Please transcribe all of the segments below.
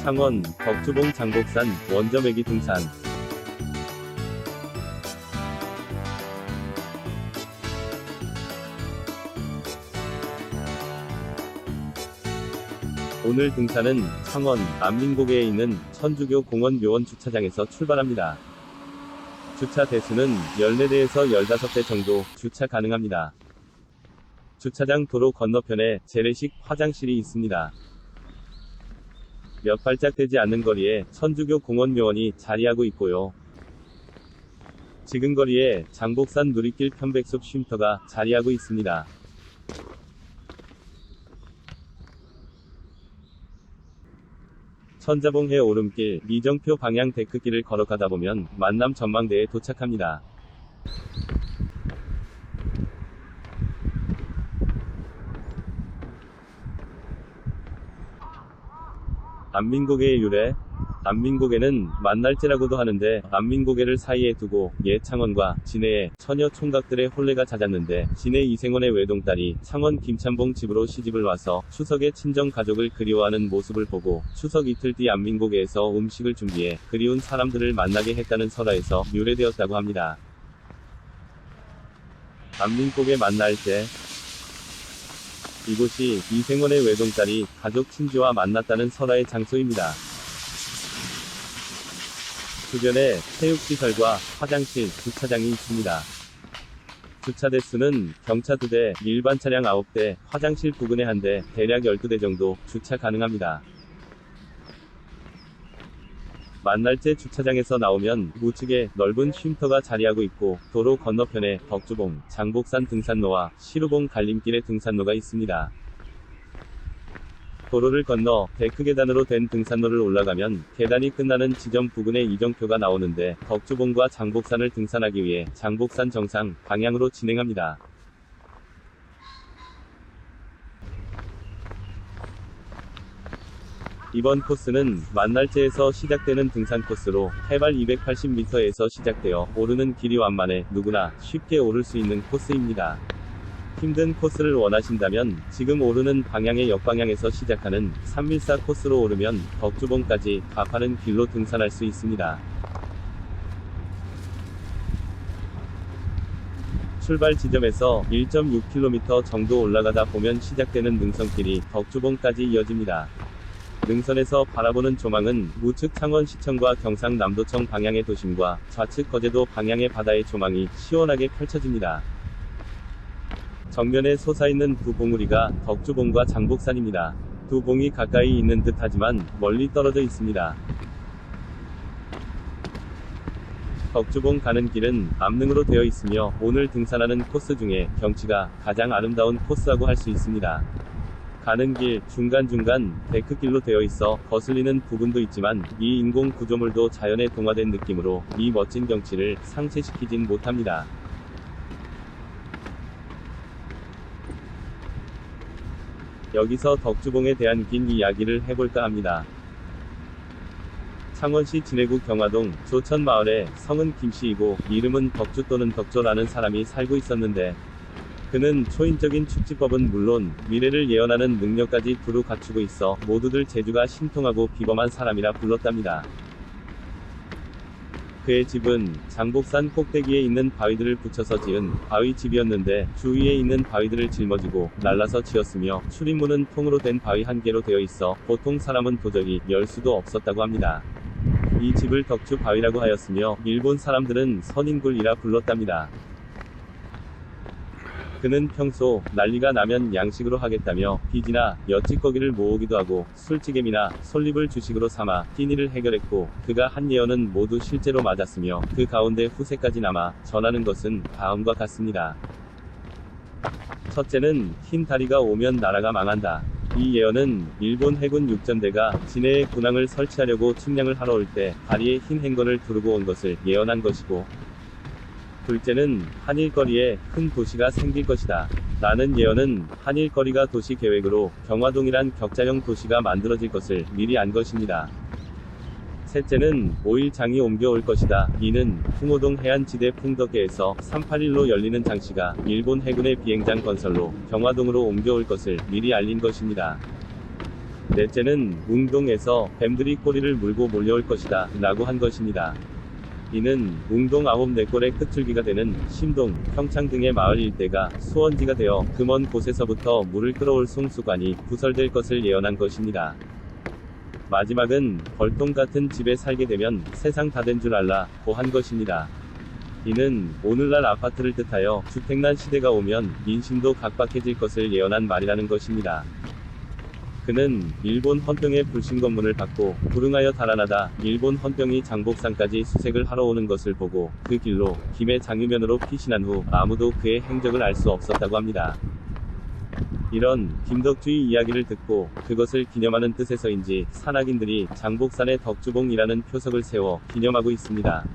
창원, 덕주봉 장곡산, 원점액이 등산. 오늘 등산은 창원, 안민고개에 있는 천주교 공원 묘원 주차장에서 출발합니다. 주차 대수는 14대에서 15대 정도 주차 가능합니다. 주차장 도로 건너편에 재래식 화장실이 있습니다. 몇 발짝 되지 않는 거리에 천주교 공원 묘원이 자리하고 있고요. 지근거리에 장곡산 누리길 편백숲 쉼터가 자리하고 있습니다. 천자봉해 오름길, 이정표 방향 데크길을 걸어가다 보면 만남 전망대에 도착합니다. 안민고개의 유래. 안민고개는 만날제라고도 하는데 안민고개를 사이에 두고 옛 창원과 진해의 처녀 총각들의 혼례가 잦았는데 진해 이생원의 외동딸이 창원 김참봉 집으로 시집을 와서 추석에 친정 가족을 그리워하는 모습을 보고 추석 이틀 뒤 안민고개에서 음식을 준비해 그리운 사람들을 만나게 했다는 설화에서 유래되었다고 합니다. 안민고개 만날제. 이곳이 이생원의 외동딸이 가족 친지와 만났다는 설화의 장소입니다. 주변에 체육시설과 화장실, 주차장이 있습니다. 주차 대수는 경차 2대, 일반 차량 9대, 화장실 부근에 1대, 대략 12대 정도 주차 가능합니다. 만날제 주차장에서 나오면 우측에 넓은 쉼터가 자리하고 있고 도로 건너편에 덕주봉, 장곡산 등산로와 시루봉 갈림길의 등산로가 있습니다. 도로를 건너 데크계단으로 된 등산로를 올라가면 계단이 끝나는 지점 부근에 이정표가 나오는데 덕주봉과 장곡산을 등산하기 위해 장곡산 정상 방향으로 진행합니다. 이번 코스는 만날제에서 시작되는 등산 코스로 해발 280m에서 시작되어 오르는 길이 완만해 누구나 쉽게 오를 수 있는 코스입니다. 힘든 코스를 원하신다면 지금 오르는 방향의 역방향에서 시작하는 314 코스로 오르면 덕주봉까지 가파른 길로 등산할 수 있습니다. 출발 지점에서 1.6km 정도 올라가다 보면 시작되는 능선길이 덕주봉까지 이어집니다. 능선에서 바라보는 조망은 우측 창원시청과 경상남도청 방향의 도심과 좌측 거제도 방향의 바다의 조망이 시원하게 펼쳐집니다. 정면에 솟아있는 두 봉우리가 덕주봉과 장곡산입니다. 두 봉이 가까이 있는 듯 하지만 멀리 떨어져 있습니다. 덕주봉 가는 길은 암릉으로 되어 있으며 오늘 등산하는 코스 중에 경치가 가장 아름다운 코스라고 할 수 있습니다. 가는 길 중간중간 데크길로 되어 있어 거슬리는 부분도 있지만 이 인공 구조물도 자연에 동화된 느낌으로 이 멋진 경치를 상쇄시키진 못합니다. 여기서 덕주봉에 대한 긴 이야기를 해볼까 합니다. 창원시 진해구 경화동 조천마을에 성은 김씨이고 이름은 덕주 또는 덕조라는 사람이 살고 있었는데 그는 초인적인 축지법은 물론 미래를 예언하는 능력까지 두루 갖추고 있어 모두들 재주가 신통하고 비범한 사람이라 불렀답니다. 그의 집은 장곡산 꼭대기에 있는 바위들을 붙여서 지은 바위집이었는데 주위에 있는 바위들을 짊어지고 날라서 지었으며 출입문은 통으로 된 바위 한 개로 되어 있어 보통 사람은 도저히 열 수도 없었다고 합니다. 이 집을 덕주 바위라고 하였으며 일본 사람들은 선인굴이라 불렀답니다. 그는 평소 난리가 나면 양식으로 하겠다며 빚이나 엿찌꺼기를 모으기도 하고 술찌개미나 솔잎을 주식으로 삼아 끼니를 해결했고 그가 한 예언은 모두 실제로 맞았으며 그 가운데 후세까지 남아 전하는 것은 다음과 같습니다. 첫째는 흰 다리가 오면 나라가 망한다. 이 예언은 일본 해군 육전대가 진해에 군항을 설치하려고 측량을 하러 올 때 다리에 흰 행거를 두르고 온 것을 예언한 것이고 둘째는 한일거리에 큰 도시가 생길 것이다. 라는 예언은 한일거리가 도시 계획으로 경화동이란 격자형 도시가 만들어질 것을 미리 안 것입니다. 셋째는 5일 장이 옮겨올 것이다. 이는 풍호동 해안지대 풍덕계에서 381로 열리는 장시가 일본 해군의 비행장 건설로 경화동으로 옮겨올 것을 미리 알린 것입니다. 넷째는 웅동에서 뱀들이 꼬리를 물고 몰려올 것이다 라고 한 것입니다. 이는 웅동 9-4골의 끝줄기가 되는 심동, 평창 등의 마을 일대가 수원지가 되어 그 먼 곳에서부터 물을 끌어올 송수관이 부설될 것을 예언한 것입니다. 마지막은 벌동 같은 집에 살게 되면 세상 다 된 줄 알라 고 한 것입니다. 이는 오늘날 아파트를 뜻하여 주택난 시대가 오면 민심도 각박해질 것을 예언한 말이라는 것입니다. 그는 일본 헌병의 불신검문을 받고 불응하여 달아나다 일본 헌병이 장복산까지 수색을 하러 오는 것을 보고 그 길로 김해 장유면으로 피신한 후 아무도 그의 행적을 알 수 없었다고 합니다. 이런 김덕주의 이야기를 듣고 그것을 기념하는 뜻에서인지 산악인들이 장복산에 덕주봉이라는 표석을 세워 기념하고 있습니다.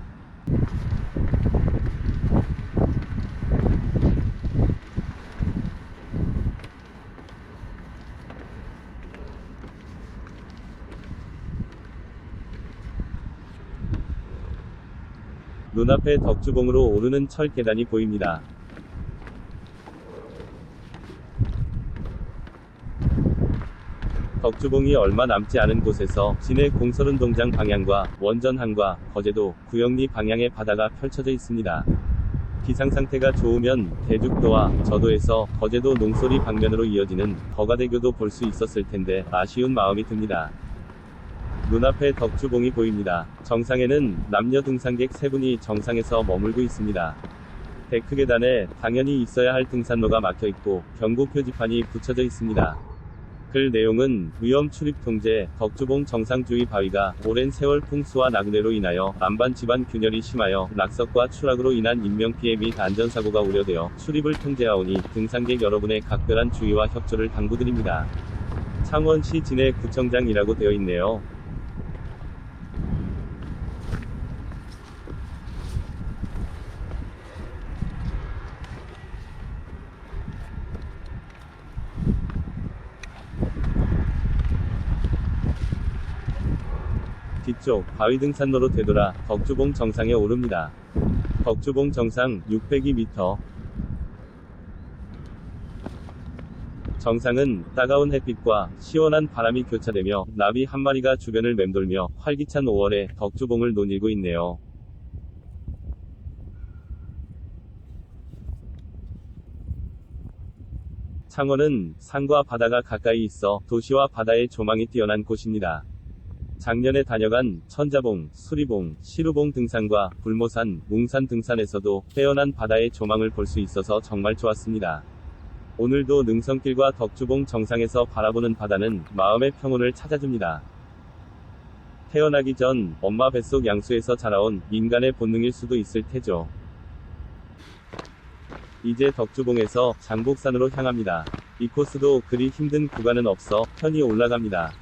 눈앞에 덕주봉으로 오르는 철 계단이 보입니다. 덕주봉이 얼마 남지 않은 곳에서 진해 공설운동장 방향과 원전항과 거제도, 구영리 방향의 바다가 펼쳐져 있습니다. 기상상태가 좋으면 대죽도와 저도에서 거제도 농소리 방면으로 이어지는 거가대교도 볼 수 있었을 텐데 아쉬운 마음이 듭니다. 눈앞에 덕주봉이 보입니다. 정상에는 남녀 등산객 3분이 정상에서 머물고 있습니다. 데크 계단에 당연히 있어야 할 등산로가 막혀 있고 경고 표지판이 붙여져 있습니다. 글 내용은 위험 출입 통제, 덕주봉 정상 주의 바위가 오랜 세월 풍수와 낙뢰로 인하여 안반 지반 균열이 심하여 낙석과 추락으로 인한 인명피해 및 안전사고가 우려되어 출입을 통제하오니 등산객 여러분의 각별한 주의와 협조를 당부드립니다. 창원시 진해구청장이라고 되어 있네요. 뒤쪽 바위 등산로로 되돌아 덕주봉 정상에 오릅니다. 덕주봉 정상 602m. 정상은 따가운 햇빛과 시원한 바람이 교차되며 나비 한 마리가 주변을 맴돌며 활기찬 5월에 덕주봉을 논일고 있네요. 창원은 산과 바다가 가까이 있어 도시와 바다의 조망이 뛰어난 곳입니다. 작년에 다녀간 천자봉, 수리봉, 시루봉 등산과 불모산, 웅산 등산에서도 빼어난 바다의 조망을 볼 수 있어서 정말 좋았습니다. 오늘도 능선길과 덕주봉 정상에서 바라보는 바다는 마음의 평온을 찾아줍니다. 태어나기 전 엄마 뱃속 양수에서 자라온 인간의 본능일 수도 있을 테죠. 이제 덕주봉에서 장복산으로 향합니다. 이 코스도 그리 힘든 구간은 없어 편히 올라갑니다.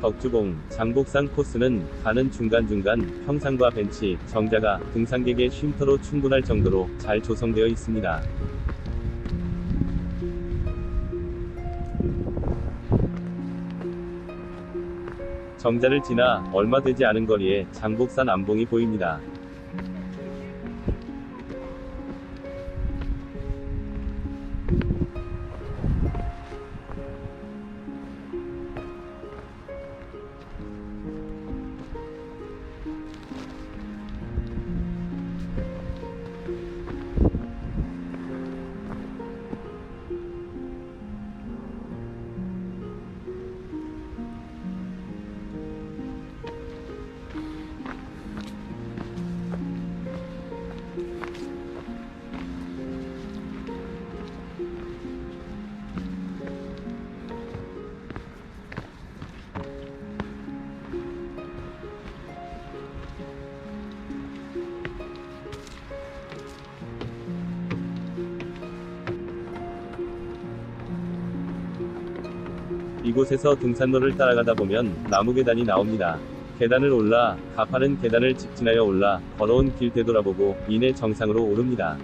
덕주봉, 장복산 코스는 가는 중간중간 평상과 벤치, 정자가 등산객의 쉼터로 충분할 정도로 잘 조성되어 있습니다. 정자를 지나 얼마 되지 않은 거리에 장복산 안봉이 보입니다. 이곳에서 등산로를 따라가다 보면 나무 계단이 나옵니다. 계단을 올라 가파른 계단을 직진하여 올라 걸어온 길 되돌아보고 이내 정상으로 오릅니다.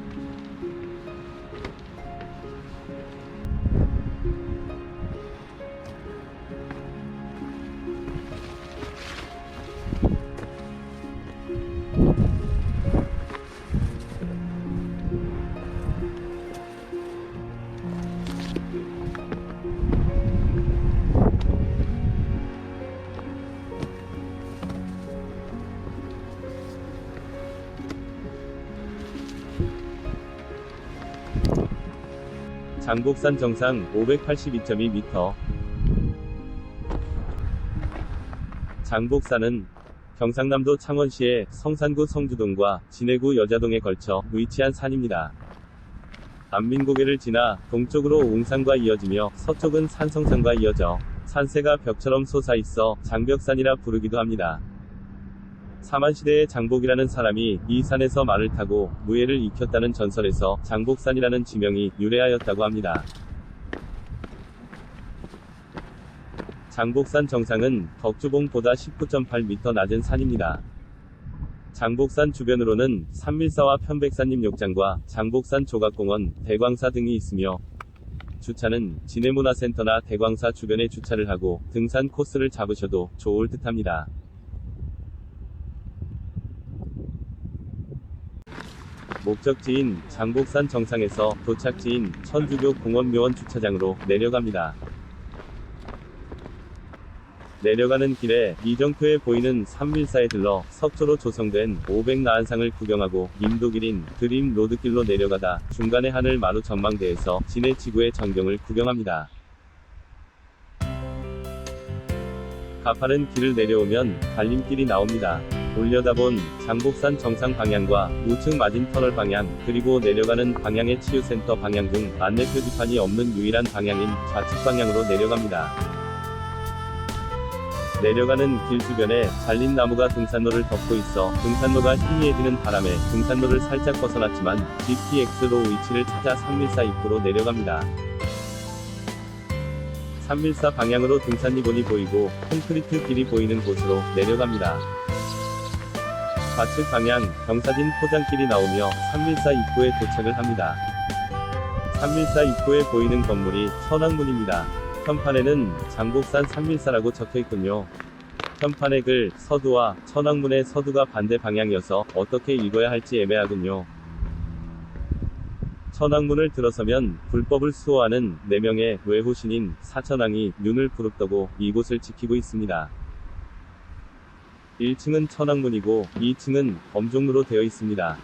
장곡산 정상 582.2m. 장곡산은 경상남도 창원시의 성산구 성주동과 진해구 여자동에 걸쳐 위치한 산입니다. 안민고개를 지나 동쪽으로 웅산과 이어지며 서쪽은 산성산과 이어져 산세가 벽처럼 솟아있어 장벽산이라 부르기도 합니다. 사만시대의 장복이라는 사람이 이 산에서 말을 타고 무예를 익혔다는 전설에서 장복산이라는 지명이 유래하였다고 합니다. 장복산 정상은 덕주봉보다 19.8m 낮은 산입니다. 장복산 주변으로는 산밀사와 편백산림 욕장과 장복산 조각공원, 대광사 등이 있으며 주차는 진해문화센터나 대광사 주변에 주차를 하고 등산 코스를 잡으셔도 좋을 듯합니다. 목적지인 장복산 정상에서 도착지인 천주교 공원묘원 주차장으로 내려갑니다. 내려가는 길에 이정표에 보이는 산밀사에 들러 석조로 조성된 500나안상을 구경하고 인도길인 드림 로드길로 내려가다 중간에 하늘 마루 전망대에서 진해 지구의 전경을 구경합니다. 가파른 길을 내려오면 갈림길이 나옵니다. 올려다본 장복산 정상 방향과 우측 맞은 터널 방향, 그리고 내려가는 방향의 치유센터 방향 등 안내 표지판이 없는 유일한 방향인 좌측 방향으로 내려갑니다. 내려가는 길 주변에 잘린 나무가 등산로를 덮고 있어 등산로가 희미해지는 바람에 등산로를 살짝 벗어났지만 GPX로 위치를 찾아 산밀사 입구로 내려갑니다. 산밀사 방향으로 등산리본이 보이고 콘크리트 길이 보이는 곳으로 내려갑니다. 좌측 방향 경사진 포장길이 나오며 산밀사 입구에 도착을 합니다. 산밀사 입구에 보이는 건물이 천왕문입니다. 현판에는 장곡산 산밀사라고 적혀있군요. 현판의 글 서두와 천왕문의 서두가 반대 방향이어서 어떻게 읽어야 할지 애매하군요. 천왕문을 들어서면 불법을 수호하는 4명의 외호신인 사천왕이 눈을 부릅뜨고 이곳을 지키고 있습니다. 1층은 천왕문이고 2층은 범종로로 되어 있습니다.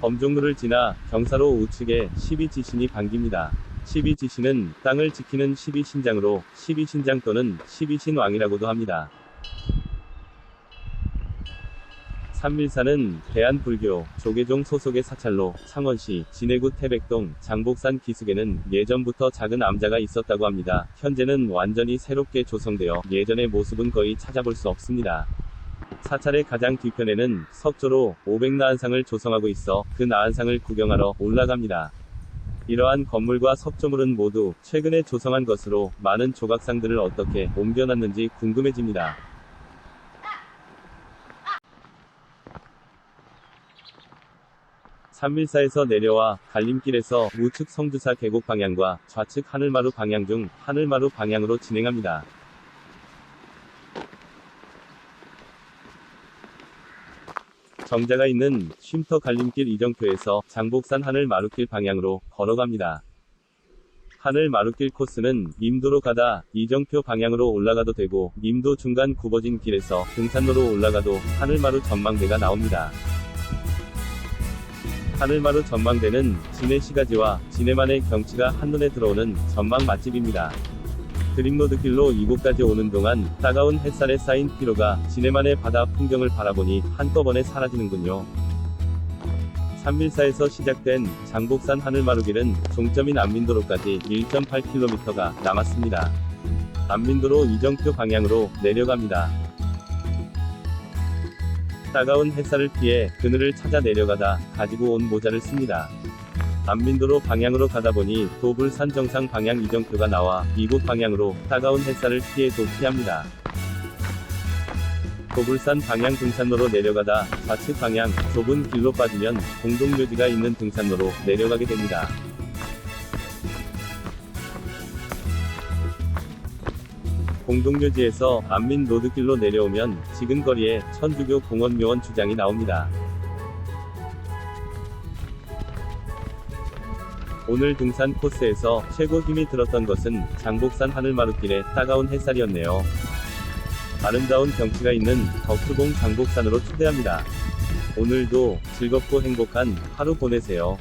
범종로를 지나 경사로 우측에 12지신이 반깁니다. 12지신은 땅을 지키는 12신장으로 12신장 또는 12신왕이라고도 합니다. 산밀사는 대한불교 조계종 소속의 사찰로 창원시 진해구 태백동 장복산 기슭에는 예전부터 작은 암자가 있었다고 합니다. 현재는 완전히 새롭게 조성되어 예전의 모습은 거의 찾아볼 수 없습니다. 사찰의 가장 뒤편에는 석조로 500나안상을 조성하고 있어 그 나안상을 구경하러 올라갑니다. 이러한 건물과 석조물은 모두 최근에 조성한 것으로 많은 조각상들을 어떻게 옮겨놨는지 궁금해집니다. 산밀사에서 내려와 갈림길에서 우측 성주사 계곡 방향과 좌측 하늘마루 방향 중 하늘마루 방향으로 진행합니다. 정자가 있는 쉼터 갈림길 이정표에서 장복산 하늘마루길 방향으로 걸어갑니다. 하늘마루길 코스는 임도로 가다 이정표 방향으로 올라가도 되고 임도 중간 굽어진 길에서 등산로로 올라가도 하늘마루 전망대가 나옵니다. 하늘마루 전망대는 진해 시가지와 진해만의 경치가 한눈에 들어오는 전망 맛집입니다. 드림로드길로 이곳까지 오는 동안 따가운 햇살에 쌓인 피로가 진해만의 바다 풍경을 바라보니 한꺼번에 사라지는군요. 산밀사에서 시작된 장복산 하늘마루길은 종점인 안민도로까지 1.8km가 남았습니다. 안민도로 이정표 방향으로 내려갑니다. 따가운 햇살을 피해 그늘을 찾아 내려가다 가지고 온 모자를 씁니다. 안민도로 방향으로 가다 보니 도불산 정상 방향 이정표가 나와 이곳 방향으로 따가운 햇살을 피해 도피합니다. 도불산 방향 등산로로 내려가다 좌측 방향 좁은 길로 빠지면 공동묘지가 있는 등산로로 내려가게 됩니다. 공동묘지에서 안민 로드길로 내려오면 지금 거리에 천주교 공원묘원 주장이 나옵니다. 오늘 등산 코스에서 최고 힘이 들었던 것은 장곡산 하늘마루길의 따가운 햇살이었네요. 아름다운 경치가 있는 덕수봉 장곡산으로 초대합니다. 오늘도 즐겁고 행복한 하루 보내세요.